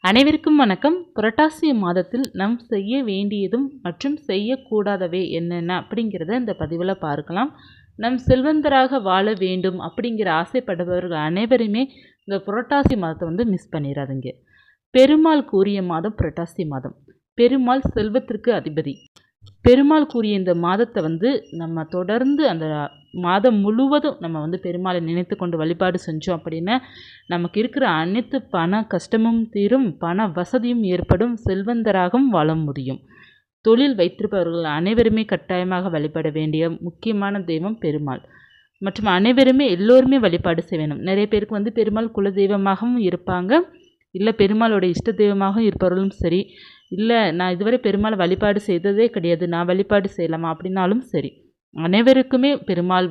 அனைவருக்கும் வணக்கம். புரட்டாசி மாதத்தில் நாம் செய்ய வேண்டியதும் மற்றும் செய்யக்கூடாதவை என்னென்ன அப்படிங்கிறத இந்த பதிவில் பார்க்கலாம். நம் செல்வந்தராக வாழ வேண்டும் அப்படிங்கிற ஆசைப்படுபவர்கள் அனைவருமே இந்த புரட்டாசி மாதத்தை மிஸ் பண்ணிடாதீங்க. பெருமாள் கூறிய மாதம் புரட்டாசி மாதம். பெருமாள் செல்வத்திற்கு அதிபதி. பெருமாள் கூறிய இந்த மாதத்தை நம்ம தொடர்ந்து அந்த மாதம் முழுவதும் நம்ம பெருமாளை நினைத்து கொண்டு வழிபாடு செஞ்சோம் அப்படின்னா நமக்கு இருக்கிற அனைத்து பண கஷ்டமும் தீரும், பண வசதியும் ஏற்படும், செல்வந்தராகவும் வாழ முடியும். தொழில் வைத்திருப்பவர்கள் அனைவருமே கட்டாயமாக வழிபட வேண்டிய முக்கியமான தெய்வம் பெருமாள். மற்றும் எல்லோருமே வழிபாடு செய்ய வேணும். நிறைய பேருக்கு பெருமாள் குல தெய்வமாகவும் இருப்பாங்க, இல்லை பெருமாளோட இஷ்ட தெய்வமாகவும் இருப்பவர்களும் சரி, இல்லை நான் இதுவரை பெருமாளை வழிபாடு செய்ததே கிடையாது, நான் வழிபாடு செய்யலாமா அப்படின்னாலும் சரி, அனைவருக்குமே பெருமாள்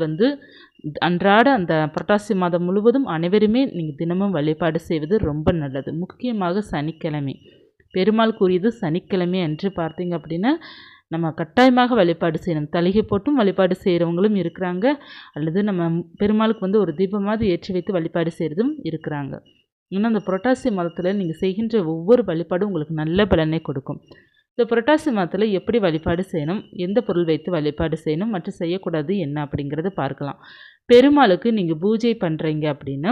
அன்றாட அந்த புரட்டாசி மாதம் முழுவதும் அனைவருமே நீங்கள் தினமும் வழிபாடு செய்வது ரொம்ப நல்லது. முக்கியமாக சனிக்கிழமை பெருமாள் கூறியது சனிக்கிழமை அன்று பார்த்தீங்க அப்படின்னா நம்ம கட்டாயமாக வழிபாடு செய்யணும். தலிகை போட்டும் வழிபாடு செய்கிறவங்களும் இருக்கிறாங்க, அல்லது நம்ம பெருமாளுக்கு ஒரு தீபமாவது ஏற்றி வைத்து வழிபாடு செய்கிறதும் இருக்கிறாங்க. இன்னும் அந்த புரட்டாசி மாதத்தில் நீங்கள் செய்கின்ற ஒவ்வொரு வழிபாடும் உங்களுக்கு நல்ல பலனை கொடுக்கும். இந்த புரட்டாசி மாதத்தில் எப்படி வழிபாடு செய்யணும், எந்த பொருள் வைத்து வழிபாடு செய்யணும் மற்றும் செய்யக்கூடாது என்ன அப்படிங்கிறத பார்க்கலாம். பெருமாளுக்கு நீங்கள் பூஜை பண்ணுறீங்க அப்படின்னா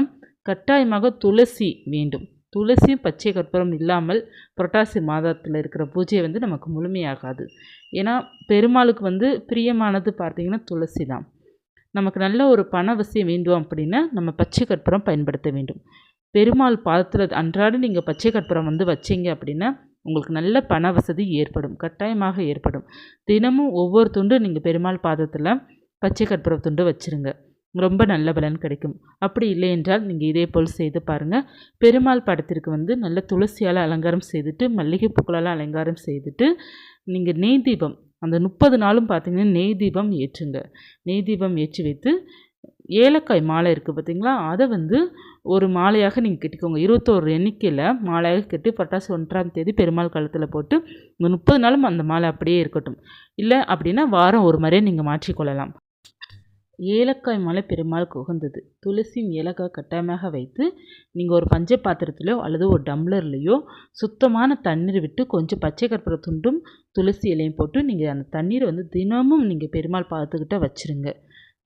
கட்டாயமாக துளசி வேண்டும். துளசியும் பச்சை கற்பூரம் இல்லாமல் புரட்டாசி மாதத்தில் இருக்கிற பூஜை நமக்கு முழுமையாகாது. ஏன்னா பெருமாளுக்கு பிரியமானது பார்த்திங்கன்னா துளசி தான். நமக்கு நல்ல ஒரு பண வசியம் வேண்டும் அப்படின்னா நம்ம பச்சை கற்பூரம் பயன்படுத்த வேண்டும். பெருமாள் பாதத்தில் அன்றாடம் நீங்கள் பச்சை கற்பூரம் வச்சிங்க அப்படின்னா உங்களுக்கு நல்ல பண வசதி ஏற்படும், கட்டாயமாக ஏற்படும். தினமும் ஒவ்வொரு துண்டு நீங்கள் பெருமாள் பாதத்தில் பச்சை கற்பூர துண்டு வச்சுருங்க, ரொம்ப நல்ல பலன் கிடைக்கும். அப்படி இல்லை என்றால் நீங்கள் இதே போல் செய்து பாருங்கள். பெருமாள் படத்திற்கு நல்ல துளசியால் அலங்காரம் செய்துட்டு, மல்லிகை பூக்களால் அலங்காரம் செய்துட்டு, நீங்கள் நெய் தீபம் அந்த 30 நாளும் பார்த்திங்கன்னா நெய் தீபம் ஏற்றுங்க. நெய் தீபம் ஏற்றி வைத்து ஏலக்காய் மாலை இருக்குது பார்த்திங்களா, அதை ஒரு மாலையாக நீங்கள் கட்டிக்கோங்க. 21 எண்ணிக்கையில் மாலையாக கட்டி புரட்டாசி 1ஆம் தேதி பெருமாள் கழுத்தில் போட்டு இந்த 30 நாளும் அந்த மாலை அப்படியே இருக்கட்டும். இல்லை அப்படின்னா வாரம் ஒரு முறையே நீங்கள் மாற்றிக்கொள்ளலாம். ஏலக்காய் மாலை பெருமாளுக்கு உகந்தது. துளசியும் ஏலக்காய் கட்டாயமாக வைத்து நீங்கள் ஒரு பஞ்ச பாத்திரத்திலையோ அல்லது ஒரு டம்ளர்லேயோ சுத்தமான தண்ணீர் விட்டு கொஞ்சம் பச்சை கற்பூர துண்டும் துளசி இலையும் போட்டு நீங்கள் அந்த தண்ணீரை தினமும் நீங்கள் பெருமாள் பாதத்துக்கிட்ட வச்சுருங்க.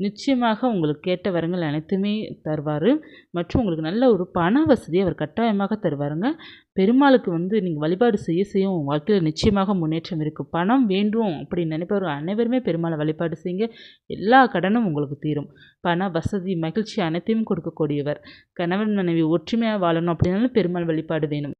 நிச்சயமாக உங்களுக்கு கேட்ட வரங்கள் அனைத்துமே தருவார். மற்றும் உங்களுக்கு நல்ல ஒரு பண வசதியை அவர் கட்டாயமாக தருவாருங்க. பெருமாளுக்கு நீங்கள் வழிபாடு செய்ய உங்கள் வாழ்க்கையில் நிச்சயமாக முன்னேற்றம் இருக்குது. பணம் வேண்டும் அப்படின்னு நினைப்பவர்கள் அனைவருமே பெருமாளை வழிபாடு செய்யுங்க. எல்லா கடனும் உங்களுக்கு தீரும். பண வசதி மகிழ்ச்சி அனைத்தையும் கொடுக்கக்கூடியவர். கணவன் மனைவி ஒற்றுமையாக வாழணும் அப்படின்னாலும் பெருமாள் வழிபாடு வேணும்.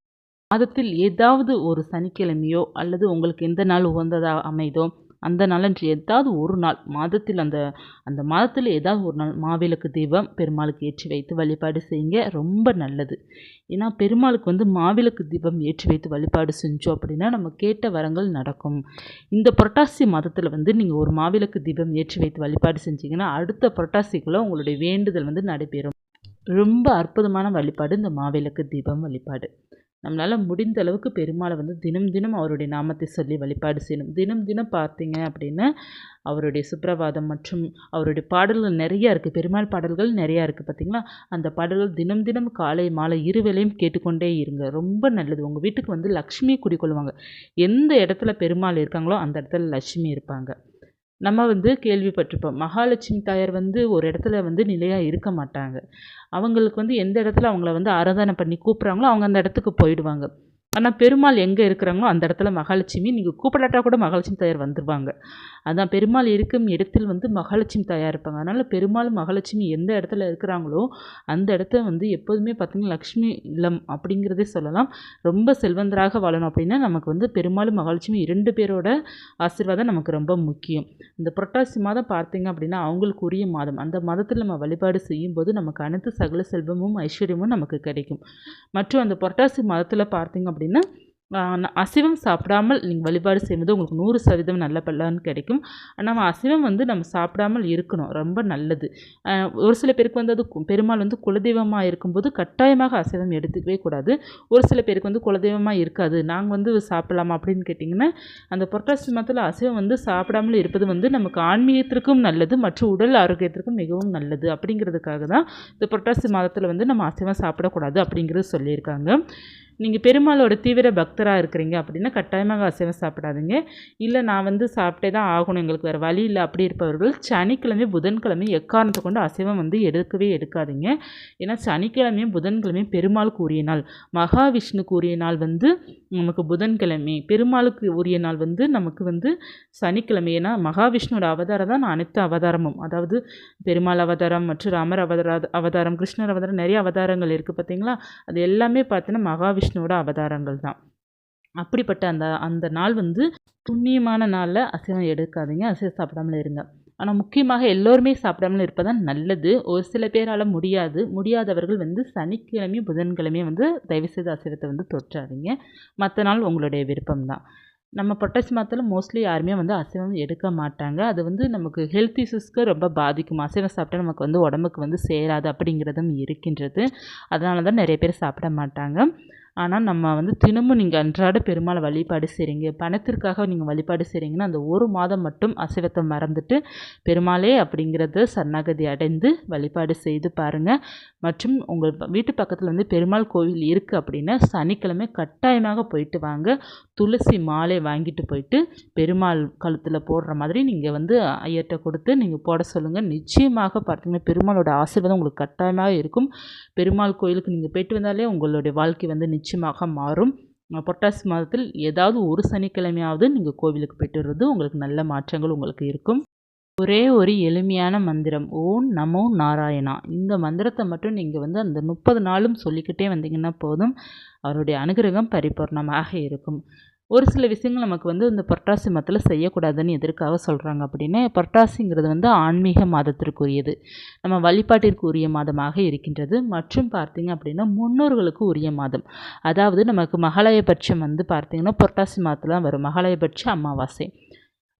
மாதத்தில் ஏதாவது ஒரு சனிக்கிழமையோ அல்லது உங்களுக்கு எந்த நாள் உகந்ததாக அமைதோ அந்த நாளன்று ஏதாவது ஒரு நாள் மாதத்தில் அந்த மாதத்தில் ஏதாவது ஒரு நாள் மாவிளக்கு தீபம் பெருமாளுக்கு ஏற்றி வைத்து வழிபாடு செய்யுங்க, ரொம்ப நல்லது. ஏன்னா பெருமாளுக்கு மாவிளக்கு தீபம் ஏற்றி வைத்து வழிபாடு செஞ்சோம் அப்படின்னா நம்ம கேட்ட வரங்கள் நடக்கும். இந்த புரட்டாசி மாதத்தில் நீங்கள் ஒரு மாவிளக்கு தீபம் ஏற்றி வைத்து வழிபாடு செஞ்சீங்கன்னா அடுத்த புரட்டாசிக்குள்ளே உங்களுடைய வேண்டுதல் நடைபெறும். ரொம்ப அற்புதமான வழிபாடு இந்த மாவிளக்கு தீபம் வழிபாடு. நம்மளால் முடிந்த அளவுக்கு பெருமாளை தினம் தினம் அவருடைய நாமத்தை சொல்லி வழிபாடு செய்யணும். தினம் தினம் பார்த்தீங்க அப்படின்னா அவருடைய சுப்ரபாதம் மற்றும் அவருடைய பாடல்கள் நிறையா இருக்குது. பெருமாள் பாடல்கள் நிறையா இருக்குது பார்த்திங்களா. அந்த பாடல்கள் தினம் தினம் காலை மாலை இருவேளையும் கேட்டுக்கொண்டே இருங்க, ரொம்ப நல்லது. உங்கள் வீட்டுக்கு லக்ஷ்மி குடிக்கொள்வாங்க. எந்த இடத்துல பெருமாள் இருக்காங்களோ அந்த இடத்துல லட்சுமி இருப்பாங்க. நம்ம கேள்விப்பட்டிருப்போம், மகாலட்சுமி தாயார் ஒரு இடத்துல நிலையாக இருக்க மாட்டாங்க. அவங்களுக்கு எந்த இடத்துல அவங்கள ஆராதனை பண்ணி கூப்பிட்றாங்களோ அவங்க அந்த இடத்துக்கு போயிடுவாங்க. ஆனால் பெருமாள் எங்கே இருக்கிறாங்களோ அந்த இடத்துல மகாலட்சுமி, நீங்கள் கூப்பிடாட்டா கூட மகாலட்சுமி தாயார் வந்துடுவாங்க. அதான் பெருமாள் இருக்கும் இடத்தில் மகாலட்சுமி தாயார் இருப்பாங்க. அதனால் பெருமாள் மகாலட்சுமி எந்த இடத்துல இருக்கிறாங்களோ அந்த இடத்த எப்போதுமே பார்த்திங்கன்னா லக்ஷ்மி இல்லம் அப்படிங்கிறதே சொல்லலாம். ரொம்ப செல்வந்தராக வாழணும் அப்படின்னா நமக்கு பெருமாளும் மகாலட்சுமி 2 பேரோட ஆசீர்வாதம் நமக்கு ரொம்ப முக்கியம். இந்த புரட்டாசி மாதம் பார்த்திங்க அப்படின்னா அவங்களுக்கு உரிய மாதம். அந்த மாதத்தில் நம்ம வழிபாடு செய்யும்போது நமக்கு அனைத்து சகல செல்வமும் ஐஸ்வர்யமும் நமக்கு கிடைக்கும். மற்றும் அந்த புரட்டாசி மாதத்தில் பார்த்திங்க அப்படின்னா அசைவம் சாப்பிடாமல் நீங்கள் வழிபாடு செய்யும்போது உங்களுக்கு 100% நல்ல பலன் கிடைக்கும். நம்ம அசைவம் நம்ம சாப்பிடாமல் இருக்கணும், ரொம்ப நல்லது. ஒரு சில பேருக்கு அது பெருமாள் குலதெய்வமாக இருக்கும்போது கட்டாயமாக அசைவம் எடுத்துக்கவே கூடாது. ஒரு சில பேருக்கு குலதெய்வமாக இருக்காது, நாங்கள் சாப்பிடலாமா அப்படின்னு கேட்டிங்கன்னா அந்த புரட்டாசி மாதத்தில் அசைவம் சாப்பிடாமல் இருப்பது நமக்கு ஆன்மீகத்திற்கும் நல்லது மற்றும் உடல் ஆரோக்கியத்திற்கும் மிகவும் நல்லது. அப்படிங்கிறதுக்காக தான் இந்த புரட்டாசி மாதத்தில் நம்ம அசைவம் சாப்பிடக்கூடாது அப்படிங்கிறது சொல்லியிருக்காங்க. நீங்கள் பெருமாளோட தீவிர பக்தராக இருக்கிறீங்க அப்படின்னா கட்டாயமாக அசைவம் சாப்பிடாதீங்க. இல்லை நான் வந்து சாப்பிட்டே தான் ஆகணும், எங்களுக்கு வேறு வழி இல்லை அப்படி இருப்பவர்கள் சனிக்கிழமை புதன்கிழமை எக்காரணத்தை கொண்டு அசைவம் வந்து எடுக்கவே எடுக்காதீங்க. ஏன்னா சனிக்கிழமையும் புதன்கிழமையும் பெருமாளுக்கு உரிய நாள். மகாவிஷ்ணுக்கு உரிய நாள் வந்து நமக்கு புதன்கிழமை, பெருமாளுக்கு உரிய நாள் வந்து நமக்கு வந்து சனிக்கிழமை. ஏன்னா மகாவிஷ்ணுவோட அவதாரம் தான் அனைத்து அவதாரமும். அதாவது பெருமாள் அவதாரம் மற்றும் ராமர் அவதாரம், கிருஷ்ணர் அவதாரம், நிறைய அவதாரங்கள் இருக்குது பார்த்தீங்களா. அது எல்லாமே பார்த்தீங்கன்னா மகாவிஷ்ணுவோட அவதாரங்கள் தான். அப்படிப்பட்ட அந்த அந்த நாள் வந்து புண்ணியமான நாளில் அசைவம் எடுக்காதீங்க, அசைவம் சாப்பிடாமல் இருங்க. ஆனால் முக்கியமாக எல்லோருமே சாப்பிடாமல் இருப்பதான் நல்லது. ஒரு சில பேரால் முடியாதவர்கள் வந்து சனிக்கிழமையும் புதன்கிழமையும் வந்து தயவுசெய்து அசைவத்தை வந்து தொற்றாதீங்க. மற்ற நாள் உங்களுடைய விருப்பம்தான். நம்ம புரட்டாசி மாதத்தில் மோஸ்ட்லி யாருமே வந்து அசைவம் எடுக்க மாட்டாங்க. அது வந்து நமக்கு ஹெல்த் இஷ்யூஸ்க்கு ரொம்ப பாதிக்கும். அசைவம் சாப்பிட்டா நமக்கு வந்து உடம்புக்கு வந்து சேராது அப்படிங்கிறதும் இருக்கின்றது. அதனால தான் நிறைய பேர் சாப்பிட மாட்டாங்க. ஆனால் நம்ம வந்து தினமும் நீங்கள் அன்றாட பெருமாளை வழிபாடு செய்கிறீங்க, பணத்திற்காக நீங்கள் வழிபாடு செய்கிறீங்கன்னா அந்த ஒரு மாதம் மட்டும் அசைவத்தை மறந்துட்டு பெருமாளே அப்படிங்கிறத சரணாகதி அடைந்து வழிபாடு செய்து பாருங்கள். மற்றும் உங்கள் வீட்டு பக்கத்தில் வந்து பெருமாள் கோவில் இருக்குது அப்படின்னா சனிக்கிழமை கட்டாயமாக போயிட்டு வாங்க. துளசி மாலை வாங்கிட்டு போயிட்டு பெருமாள் கழுத்தில் போடுற மாதிரி நீங்கள் வந்து ஐயர்கிட்ட கொடுத்து நீங்கள் போட சொல்லுங்கள். நிச்சயமாக பார்த்தீங்கன்னா பெருமாளோட ஆசீர்வாதம் உங்களுக்கு கட்டாயமாக இருக்கும். பெருமாள் கோயிலுக்கு நீங்கள் போயிட்டு வந்தாலே உங்களுடைய வாழ்க்கை வந்து நிச்சயமாக மாறும். புரட்டாசி மாதத்தில் ஏதாவது ஒரு சனிக்கிழமையாவது நீங்கள் கோவிலுக்கு போயிட்டு வர்றது உங்களுக்கு நல்ல மாற்றங்கள் உங்களுக்கு இருக்கும். ஒரே ஒரு எளிமையான மந்திரம், ஓம் நமோ நாராயணா. இந்த மந்திரத்தை மட்டும் நீங்கள் வந்து அந்த 30 நாளும் சொல்லிக்கிட்டே வந்தீங்கன்னா போதும், அவருடைய அனுகிரகம் பரிபூர்ணமாக இருக்கும். ஒரு சில விஷயங்கள் நமக்கு வந்து இந்த புரட்டாசி மாதத்தில் செய்யக்கூடாதுன்னு எதற்காக சொல்கிறாங்க அப்படின்னா, புரட்டாசிங்கிறது வந்து ஆன்மீக மாதத்திற்குரியது, நம்ம வழிபாட்டிற்கு உரிய மாதமாக இருக்கின்றது. மற்றும் பார்த்திங்க அப்படின்னா முன்னோர்களுக்கு உரிய மாதம். அதாவது நமக்கு மகாலயபட்சம் வந்து பார்த்திங்கன்னா புரட்டாசி மாதத்தில் தான் வரும். மகாலயபட்ச அமாவாசை.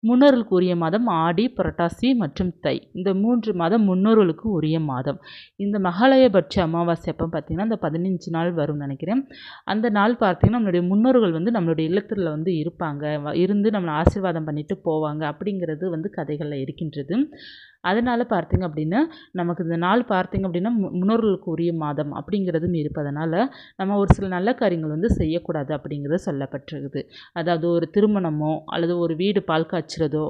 முன்னோர்களுக்கு உரிய மாதம் ஆடி, புரட்டாசி மற்றும் தை. இந்த 3 மாதம் முன்னோர்களுக்கு உரிய மாதம். இந்த மகாலயபட்ச அமாவாசை அப்போ பார்த்திங்கன்னா இந்த 15 நாள் வரும்னு நினைக்கிறேன். அந்த நாள் பார்த்திங்கன்னா நம்மளுடைய முன்னோர்கள் வந்து நம்மளுடைய இல்லத்தில் வந்து இருப்பாங்க, இருந்து நம்மளை ஆசீர்வாதம் பண்ணிட்டு போவாங்க அப்படிங்கிறது வந்து கதைகளில் இருக்கின்றது. அதனால் பார்த்திங்க அப்படின்னா நமக்கு இந்த நாள் பார்த்திங்க அப்படின்னா முன்னோர்களுக்கு உரிய மாதம் அப்படிங்கிறதும் இருப்பதனால நம்ம ஒரு சில நல்ல காரியங்கள் வந்து செய்யக்கூடாது அப்படிங்கிறது சொல்லப்பட்டிருக்குது. அதாவது ஒரு திருமணமோ அல்லது ஒரு வீடு பால் காய்ச்சுறதோ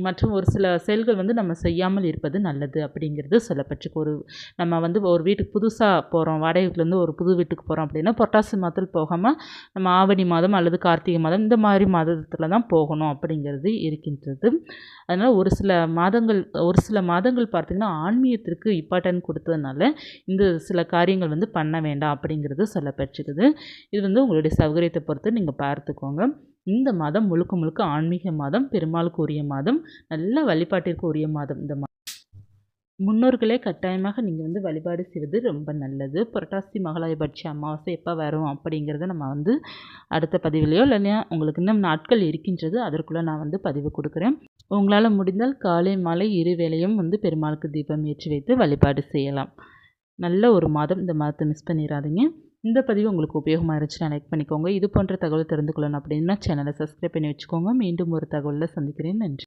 மற்றும் ஒரு சில செயல்கள் வந்து நம்ம செய்யாமல் இருப்பது நல்லது அப்படிங்கிறது சொல்லப்பட்டிருக்கு. நம்ம வந்து ஒரு வீட்டுக்கு புதுசாக போகிறோம், வாடகை வீட்டிலேருந்து ஒரு புது வீட்டுக்கு போகிறோம் அப்படின்னா புரட்டாசி மாதத்தில் போகாமல் நம்ம ஆவணி மாதம் அல்லது கார்த்திகை மாதம் இந்த மாதிரி மாதத்தில் தான் போகணும் அப்படிங்கிறது இருக்கின்றது. அதனால் ஒரு சில மாதங்கள் பார்த்திங்கன்னா ஆன்மீகத்திற்கு இம்பார்ட்டன்ட் கொடுத்ததுனால இந்த சில காரியங்கள் வந்து பண்ண வேண்டாம் அப்படிங்கிறது சொல்லப்பட்டிருக்குது. இது வந்து உங்களுடைய சௌகரியத்தை பொறுத்து நீங்கள் பார்த்துக்கோங்க. இந்த மாதம் முழுக்க முழுக்க ஆன்மீக மாதம், பெருமாளுக்கு உரிய மாதம், நல்ல வழிபாட்டிற்கு உரிய மாதம். இந்த முன்னோர்களே கட்டாயமாக நீங்கள் வந்து வழிபாடு செய்வது ரொம்ப நல்லது. புரட்டாசி மகாலயபட்ச அமாவாசை எப்போ வரும் அப்படிங்கிறத நம்ம வந்து அடுத்த பதிவிலையோ இல்லைன்னா உங்களுக்கு இன்னும் நாட்கள் இருக்கின்றது, அதற்குள்ளே நான் வந்து பதிவு கொடுக்குறேன். உங்களால் முடிந்தால் காலை மாலை இருவேளையும் வந்து பெருமாளுக்கு தீபம் ஏற்றி வைத்து வழிபாடு செய்யலாம். நல்ல ஒரு மாதம், இந்த மாதத்தை மிஸ் பண்ணிடாதீங்க. இந்த பதிவு உங்களுக்கு உபயோகமாக இருந்துச்சுன்னா லைக் பண்ணிக்கோங்க. இது போன்ற தகவல் தெரிந்து கொள்ளணும் அப்படின்னா சேனலை சப்ஸ்கிரைப் பண்ணி வச்சுக்கோங்க. மீண்டும் ஒரு தகவலில் சந்திக்கிறேன். நன்றி.